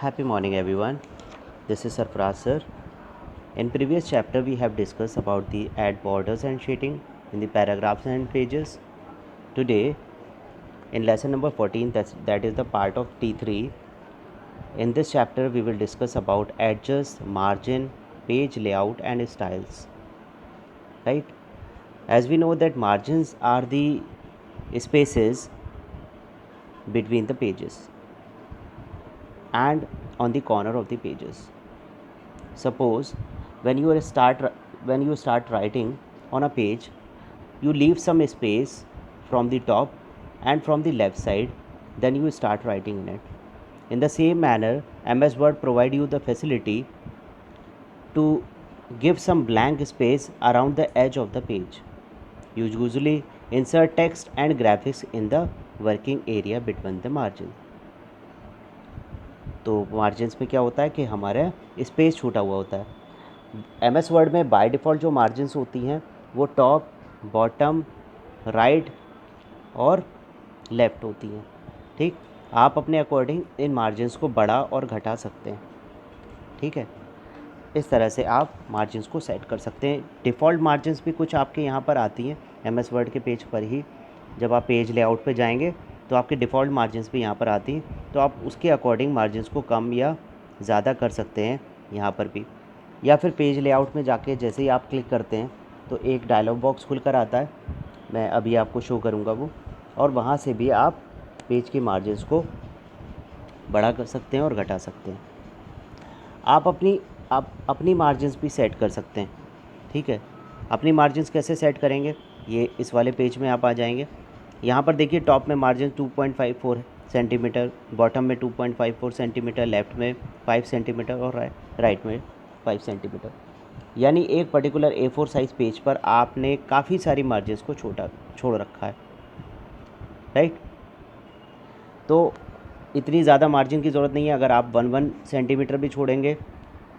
Happy morning everyone. This is Sarfraz sir. In previous chapter we have discussed about the add borders and shading in the paragraphs and pages. Today in lesson number 14 that is the part of T3. In this chapter we will discuss about edges, margin, page layout and styles. Right? As we know that margins are the spaces between the pages and on the corner of the pages. Suppose when you start writing on a page, you leave some space from the top and from the left side, then you start writing in it. In the same manner, MS Word provide you the facility to give some blank space around the edge of the page. You usually insert text and graphics in the working area between the margin. तो margins में क्या होता है कि हमारा space छूटा हुआ होता है. MS वर्ड में बाय डिफ़ॉल्ट जो मार्जिन्स होती हैं वो टॉप, बॉटम, राइट और लेफ़्ट होती हैं. ठीक, आप अपने अकॉर्डिंग इन मार्जिन्स को बढ़ा और घटा सकते हैं. ठीक है, इस तरह से आप मार्जिन्स को सेट कर सकते हैं. डिफ़ॉल्ट मार्जिन्स भी कुछ आपके यहाँ पर आती हैं MS वर्ड के पेज पर ही. जब आप पेज लेआउट पे जाएंगे तो आपके डिफ़ॉल्ट मार्जिन्स भी यहाँ पर आती हैं, तो आप उसके अकॉर्डिंग मार्जिन्स को कम या ज़्यादा कर सकते हैं यहाँ पर भी. या फिर पेज लेआउट में जाके जैसे ही आप क्लिक करते हैं तो एक डायलॉग बॉक्स खुलकर आता है, मैं अभी आपको शो करूँगा वो, और वहाँ से भी आप पेज के मार्जिन्स को बड़ा कर सकते हैं और घटा सकते हैं. आप अपनी मार्जिन्स भी सेट कर सकते हैं. ठीक है, अपनी मार्जिन्स कैसे सेट करेंगे, ये इस वाले पेज में आप आ जाएंगे. यहाँ पर देखिए टॉप में मार्जिन 2.54 सेंटीमीटर, बॉटम में 2.54 सेंटीमीटर, लेफ़्ट में 5 सेंटीमीटर और राइट में 5 सेंटीमीटर. यानी एक पर्टिकुलर A4 साइज़ पेज पर आपने काफ़ी सारी मार्जिन्स को छोड़ रखा है. राइट, तो इतनी ज़्यादा मार्जिन की ज़रूरत नहीं है. अगर आप 1 सेंटीमीटर भी छोड़ेंगे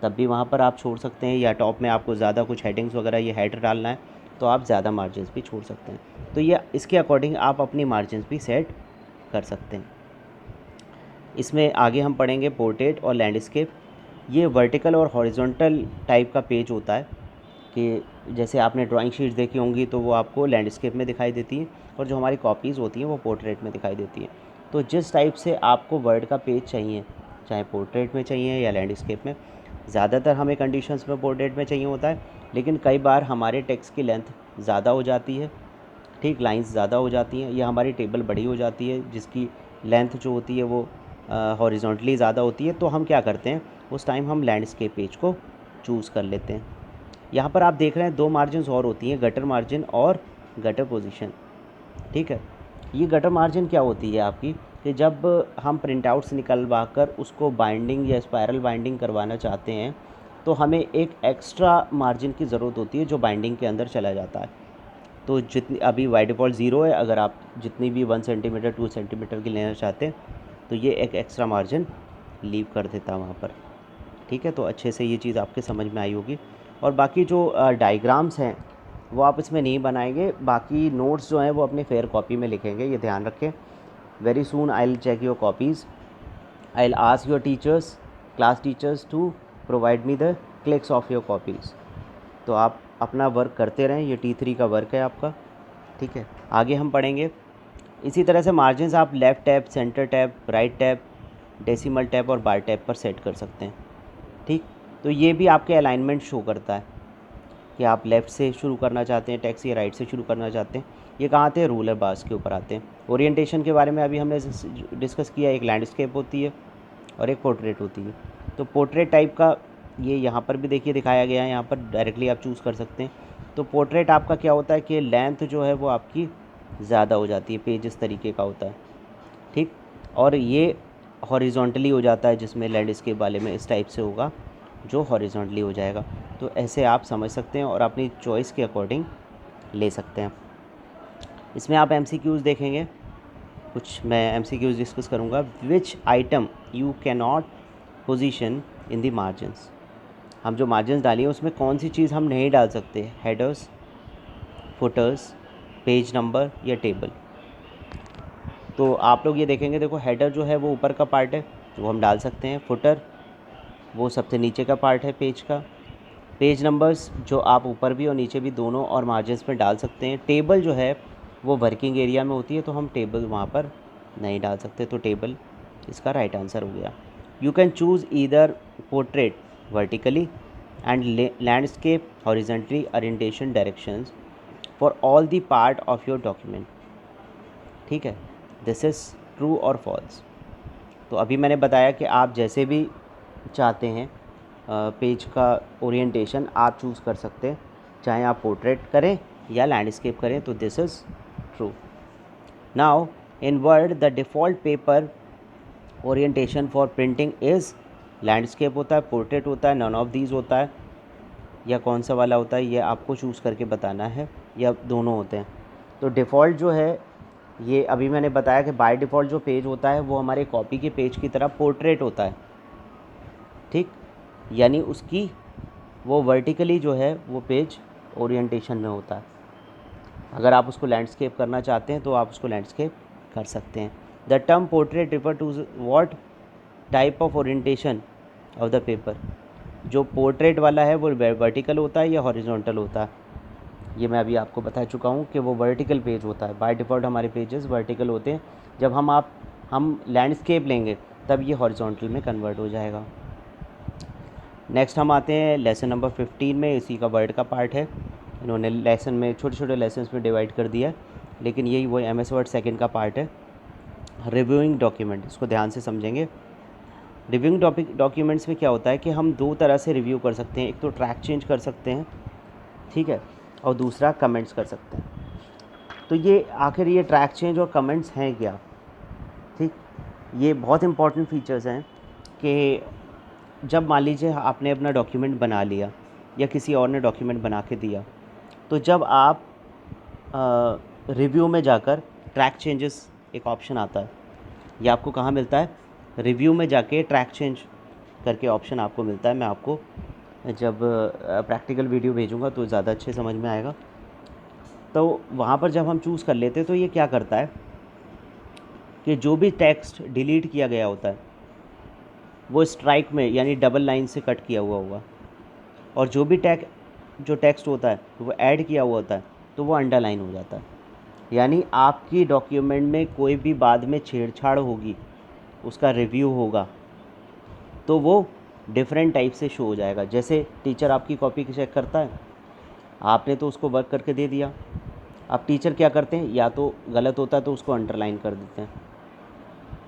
तब भी वहाँ पर आप छोड़ सकते हैं, या टॉप में आपको ज़्यादा कुछ हेडिंग्स वगैरह ये हेडर डालना है तो आप ज़्यादा मार्जिन्स भी छोड़ सकते हैं. तो ये इसके अकॉर्डिंग आप अपनी मार्जिन्स भी सेट कर सकते हैं. इसमें आगे हम पढ़ेंगे पोर्ट्रेट और लैंडस्केप. ये वर्टिकल और हॉरिजॉन्टल टाइप का पेज होता है कि जैसे आपने ड्राइंग शीट्स देखी होंगी तो वो आपको लैंडस्केप में दिखाई देती हैं, और जो हमारी कॉपीज़ होती हैं वो पोर्ट्रेट में दिखाई देती हैं. तो जिस टाइप से आपको वर्ड का पेज चाहिए, चाहे पोर्ट्रेट में चाहिए या लैंडस्केप में, ज़्यादातर हमें कंडीशंस में पोर्ट्रेट में चाहिए होता है, लेकिन कई बार हमारे टेक्स्ट की लेंथ ज़्यादा हो जाती है. ठीक, लाइंस ज़्यादा हो जाती हैं या हमारी टेबल बड़ी हो जाती है जिसकी लेंथ जो होती है वो हॉरिजॉन्टली ज़्यादा होती है, तो हम क्या करते हैं उस टाइम हम लैंडस्केप पेज को चूज़ कर लेते हैं. यहाँ पर आप देख रहे हैं दो मार्जिन्स और होती हैं, गटर मार्जिन और गटर पोजीशन. ठीक है, ये गटर मार्जिन क्या होती है आपकी कि जब हम प्रिंट आउट्स निकलवा कर उसको बाइंडिंग या स्पायरल बाइंडिंग करवाना चाहते हैं तो हमें एक एक्स्ट्रा मार्जिन की ज़रूरत होती है जो बाइंडिंग के अंदर चला जाता है. तो जितनी अभी बाय डिफ़ॉल्ट 0 है, अगर आप जितनी भी 1 सेंटीमीटर 2 सेंटीमीटर की लेना चाहते हैं तो ये एक एक्स्ट्रा मार्जिन लीव कर देता है वहाँ पर. ठीक है, तो अच्छे से ये चीज़ आपके समझ में आई होगी. और बाकी जो डायग्राम्स हैं वो आप इसमें नहीं बनाएंगे, बाकी नोट्स जो हैं वो अपने फेयर कॉपी में लिखेंगे, ये ध्यान रखें. Very soon I will check your copies. I will ask your teachers, class teachers to provide me the clicks of your copies. तो आप अपना वर्क करते रहें, ये T3 का वर्क है आपका. ठीक है, आगे हम पढ़ेंगे. इसी तरह से मार्जिन्स आप left tab, centre tab, right tab, decimal tab और बार टैब पर सेट कर सकते हैं. ठीक, तो ये भी आपके अलाइनमेंट शो करता है कि आप लेफ़्ट से शुरू करना चाहते हैं टेक्स्ट या राइट से शुरू करना चाहते हैं. ये कहाँ आते हैं, रूलर बार्स के ऊपर आते हैं. ओरिएंटेशन के बारे में अभी हमने डिस्कस किया, एक लैंडस्केप होती है और एक पोर्ट्रेट होती है. तो पोर्ट्रेट टाइप का ये यहाँ पर भी देखिए दिखाया गया है, यहाँ पर डायरेक्टली आप चूज़ कर सकते हैं. तो पोर्ट्रेट आपका क्या होता है कि लेंथ जो है वो आपकी ज़्यादा हो जाती है, पेज इस तरीके का होता है. ठीक, और ये हॉरिजॉन्टली हो जाता है, जिसमें लैंडस्केप वाले में इस टाइप से होगा जो हॉरिजॉन्टली हो जाएगा. तो ऐसे आप समझ सकते हैं और अपनी चॉइस के अकॉर्डिंग ले सकते हैं. इसमें आप MCQs देखेंगे, कुछ मैं MCQs डिस्कस करूँगा. विच item you can not position in the margins. हम जो मार्जिन्स डालिए उसमें कौन सी चीज़ हम नहीं डाल सकते, हेडर्स, फुटर्स, पेज नंबर या टेबल. तो आप लोग ये देखेंगे, देखो हेडर जो है वो ऊपर का पार्ट है, वो हम डाल सकते हैं। फुटर वो सबसे नीचे का पार्ट है पेज का। पेज नंबर्स जो आप ऊपर भी और नीचे भी दोनों और मार्जिन्स में डाल सकते हैं। टेबल जो है वो वर्किंग एरिया में होती है, तो हम टेबल वहाँ पर नहीं डाल सकते, तो टेबल इसका राइट आंसर हो गया। You can choose either portrait vertically and landscape horizontally orientation directions for all the part of your document. ठीक है, दिस इज़ ट्रू और फॉल्स। तो अभी मैंने बताया कि आप जैसे भी चाहते हैं पेज का ओरिएंटेशन आप चूज़ कर सकते हैं, चाहे आप पोर्ट्रेट करें या लैंडस्केप करें, तो this is true. Now in word the default paper orientation for printing is landscape होता है, पोर्ट्रेट होता है, नन ऑफ दीज होता है, या कौन सा वाला होता है ये आपको चूज़ करके बताना है, या दोनों होते हैं। तो डिफ़ॉल्ट जो है ये अभी मैंने बताया कि बाय डिफ़ॉल्ट जो पेज होता है वो हमारे कॉपी के पेज की तरह पोर्ट्रेट होता है। ठीक, यानी उसकी वो वर्टिकली जो है वो पेज ओरिएंटेशन में होता है। अगर आप उसको लैंडस्केप करना चाहते हैं तो आप उसको लैंडस्केप कर सकते हैं। The term portrait refer to what type of orientation of the paper. जो पोर्ट्रेट वाला है वो वर्टिकल होता है या हॉरिजॉन्टल होता है, ये मैं अभी आपको बता चुका हूँ कि वो वर्टिकल पेज होता है। बाय डिफ़ॉल्ट हमारे पेजेस वर्टिकल होते हैं, जब हम लैंडस्केप लेंगे तब ये हॉरिजॉन्टल में कन्वर्ट हो जाएगा। नेक्स्ट हम आते हैं लेसन नंबर 15 में, इसी का वर्ड का पार्ट है। इन्होंने लेसन में छोटे छोटे लेसन्स में डिवाइड कर दिया, लेकिन यही वो MS वर्ड सेकंड का पार्ट है। रिव्यूइंग डॉक्यूमेंट, इसको ध्यान से समझेंगे। रिव्यूइंग डॉक्यूमेंट्स में क्या होता है कि हम दो तरह से रिव्यू कर सकते हैं, एक तो ट्रैक चेंज कर सकते हैं, ठीक है, और दूसरा कमेंट्स कर सकते हैं। तो ये आखिर ये ट्रैक चेंज और कमेंट्स हैं क्या? ठीक, ये बहुत इंपॉर्टेंट फीचर्स हैं कि जब मान लीजिए आपने अपना डॉक्यूमेंट बना लिया या किसी और ने डॉक्यूमेंट बना के दिया, तो जब आप रिव्यू में जाकर ट्रैक चेंजेस एक ऑप्शन आता है, ये आपको कहाँ मिलता है? रिव्यू में जाके ट्रैक चेंज करके ऑप्शन आपको मिलता है। मैं आपको जब प्रैक्टिकल वीडियो भेजूँगा तो ज़्यादा अच्छे समझ में आएगा। तो वहाँ पर जब हम चूज़ कर लेते हैं तो ये क्या करता है कि जो भी टेक्स्ट डिलीट किया गया होता है वो स्ट्राइक में यानी डबल लाइन से कट किया हुआ होगा, और जो भी टेक्स्ट होता है वो ऐड किया हुआ होता है तो वो अंडरलाइन हो जाता है। यानी आपकी डॉक्यूमेंट में कोई भी बाद में छेड़छाड़ होगी, उसका रिव्यू होगा, तो वो डिफरेंट टाइप से शो हो जाएगा। जैसे टीचर आपकी कॉपी चेक करता है, आपने तो उसको वर्क करके दे दिया, अब टीचर क्या करते हैं, या तो गलत होता है तो उसको अंडरलाइन कर देते हैं,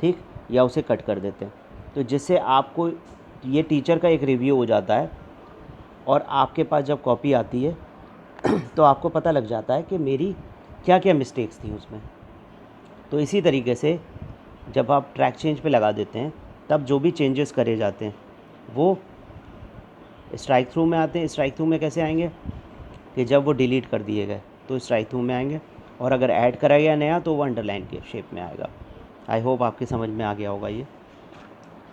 ठीक, या उसे कट कर देते हैं, तो जिससे आपको ये टीचर का एक रिव्यू हो जाता है, और आपके पास जब कॉपी आती है तो आपको पता लग जाता है कि मेरी क्या क्या मिस्टेक्स थी उसमें। तो इसी तरीके से जब आप ट्रैक चेंज पे लगा देते हैं तब जो भी चेंजेस करे जाते हैं वो स्ट्राइक थ्रू में आते हैं। स्ट्राइक थ्रू में कैसे आएंगे कि जब वो डिलीट कर दिए गए तो स्ट्राइक थ्रू में आएंगे, और अगर ऐड करा गया नया तो वो अंडरलाइन के शेप में आएगा। आई होप आपके समझ में आ गया होगा ये।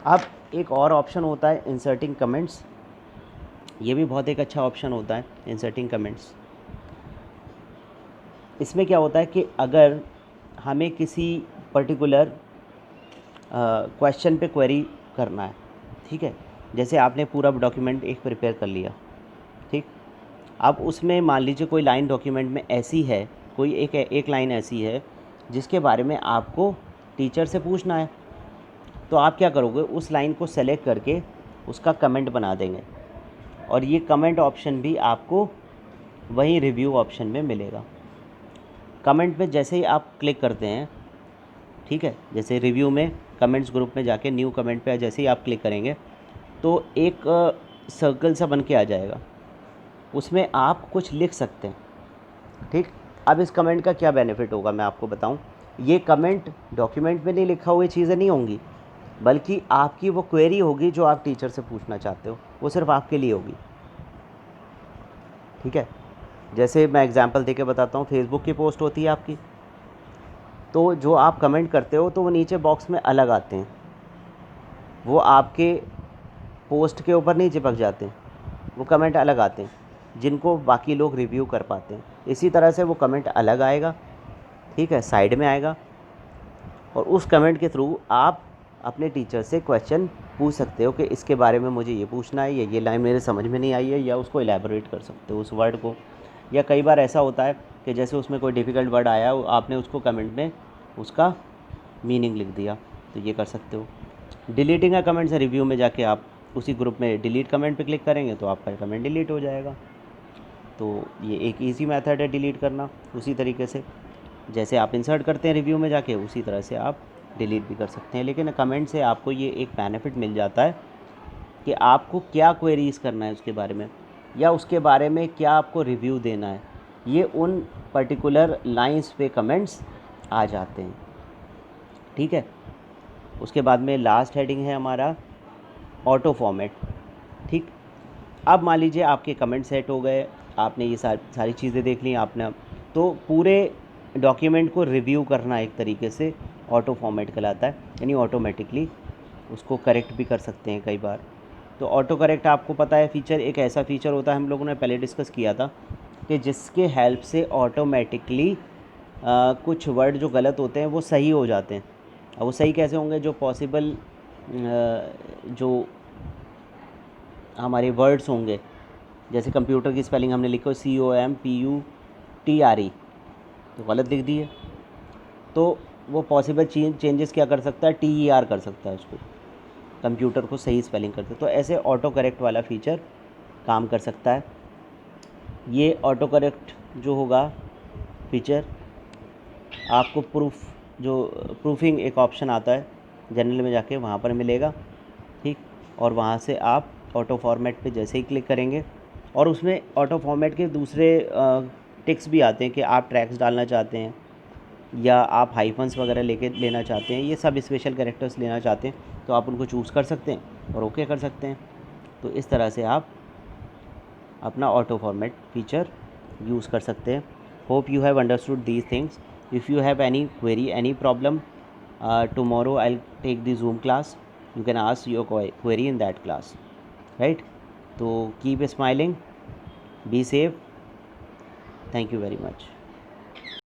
अब एक और ऑप्शन होता है इंसर्टिंग कमेंट्स, ये भी बहुत एक अच्छा ऑप्शन होता है इंसर्टिंग कमेंट्स। इसमें क्या होता है कि अगर हमें किसी पर्टिकुलर क्वेश्चन पे क्वेरी करना है, ठीक है, जैसे आपने पूरा डॉक्यूमेंट एक प्रिपेयर कर लिया, ठीक, अब उसमें मान लीजिए कोई लाइन डॉक्यूमेंट में ऐसी है, कोई एक लाइन ऐसी है जिसके बारे में आपको टीचर से पूछना है, तो आप क्या करोगे, उस लाइन को सेलेक्ट करके उसका कमेंट बना देंगे, और ये कमेंट ऑप्शन भी आपको वहीं रिव्यू ऑप्शन में मिलेगा। कमेंट में जैसे ही आप क्लिक करते हैं, ठीक है, जैसे रिव्यू में कमेंट्स ग्रुप में जाके न्यू कमेंट पे जैसे ही आप क्लिक करेंगे तो एक सर्कल सा बन के आ जाएगा, उसमें आप कुछ लिख सकते हैं, ठीक। अब इस कमेंट का क्या बेनिफिट होगा मैं आपको बताऊं, ये कमेंट डॉक्यूमेंट में नहीं लिखा हुई चीज़ें नहीं होंगी, बल्कि आपकी वो क्वेरी होगी जो आप टीचर से पूछना चाहते हो, वो सिर्फ आपके लिए होगी, ठीक है। जैसे मैं एग्जांपल देके बताता हूँ, फेसबुक की पोस्ट होती है आपकी, तो जो आप कमेंट करते हो तो वो नीचे बॉक्स में अलग आते हैं, वो आपके पोस्ट के ऊपर नहीं चिपक जाते, वो कमेंट अलग आते हैं जिनको बाकी लोग रिव्यू कर पाते हैं। इसी तरह से वो कमेंट अलग आएगा, ठीक है, साइड में आएगा, और उस कमेंट के थ्रू आप अपने टीचर से क्वेश्चन पूछ सकते हो कि इसके बारे में मुझे ये पूछना है, या ये लाइन मेरे समझ में नहीं आई है, या उसको एलैबोरेट कर सकते हो उस वर्ड को। या कई बार ऐसा होता है कि जैसे उसमें कोई डिफ़िकल्ट वर्ड आया, आपने उसको कमेंट में उसका मीनिंग लिख दिया, तो ये कर सकते हो। डिलीटिंग अ कमेंट से रिव्यू में जाके आप उसी ग्रुप में डिलीट कमेंट पे क्लिक करेंगे तो आपका कमेंट डिलीट हो जाएगा। तो ये एक इजी मेथड है डिलीट करना। उसी तरीके से जैसे आप इंसर्ट करते हैं रिव्यू में जाके, उसी तरह से आप डिलीट भी कर सकते हैं। लेकिन कमेंट से आपको ये एक बेनिफिट मिल जाता है कि आपको क्या क्वेरीज करना है उसके बारे में, या उसके बारे में क्या आपको रिव्यू देना है, ये उन पर्टिकुलर लाइंस पे कमेंट्स आ जाते हैं। ठीक है। उसके बाद में लास्ट हेडिंग है हमारा ऑटो फॉर्मेट। ठीक। अब मान लीजिए आपके कमेंट सेट हो गए, आपने ये सारी चीज़ें देख ली आपने, तो पूरे डॉक्यूमेंट को रिव्यू करना एक तरीके से ऑटो फॉर्मेट कहलाता है, यानी ऑटोमेटिकली उसको करेक्ट भी कर सकते हैं कई बार। तो ऑटो करेक्ट आपको पता है फीचर, एक ऐसा फीचर होता है, हम लोगों ने पहले डिस्कस किया था, कि जिसके हेल्प से ऑटोमेटिकली कुछ वर्ड जो गलत होते हैं वो सही हो जाते हैं। अब वो सही कैसे होंगे, जो पॉसिबल जो हमारे वर्ड्स होंगे, जैसे कंप्यूटर की स्पेलिंग हमने लिखो COMPUTRE, तो गलत लिख दी है, तो वो पॉसिबल चेंजेस क्या कर सकता है, TER कर सकता है उसको, कंप्यूटर को सही स्पेलिंग करते। तो ऐसे ऑटो करेक्ट वाला फीचर काम कर सकता है। ये ऑटो करेक्ट जो होगा फीचर, आपको प्रूफिंग एक ऑप्शन आता है जनरल में जाके, वहाँ पर मिलेगा। ठीक। और वहाँ से आप ऑटो फॉर्मेट पे जैसे ही क्लिक करेंगे, और उसमें ऑटो फॉर्मेट के दूसरे टिक्स भी आते हैं कि आप ट्रैक्स डालना चाहते हैं, या आप हाइफन्स वगैरह लेना चाहते हैं, ये सब स्पेशल कैरेक्टर्स लेना चाहते हैं, तो आप उनको चूज़ कर सकते हैं और ओके कर सकते हैं। तो इस तरह से आप अपना ऑटो फॉर्मेट फीचर यूज़ कर सकते हैं। Hope you have understood these things. If you have any query, any problem, tomorrow I'll take the Zoom class. You can ask your query in that class, right? So keep smiling, be safe. Thank you very much.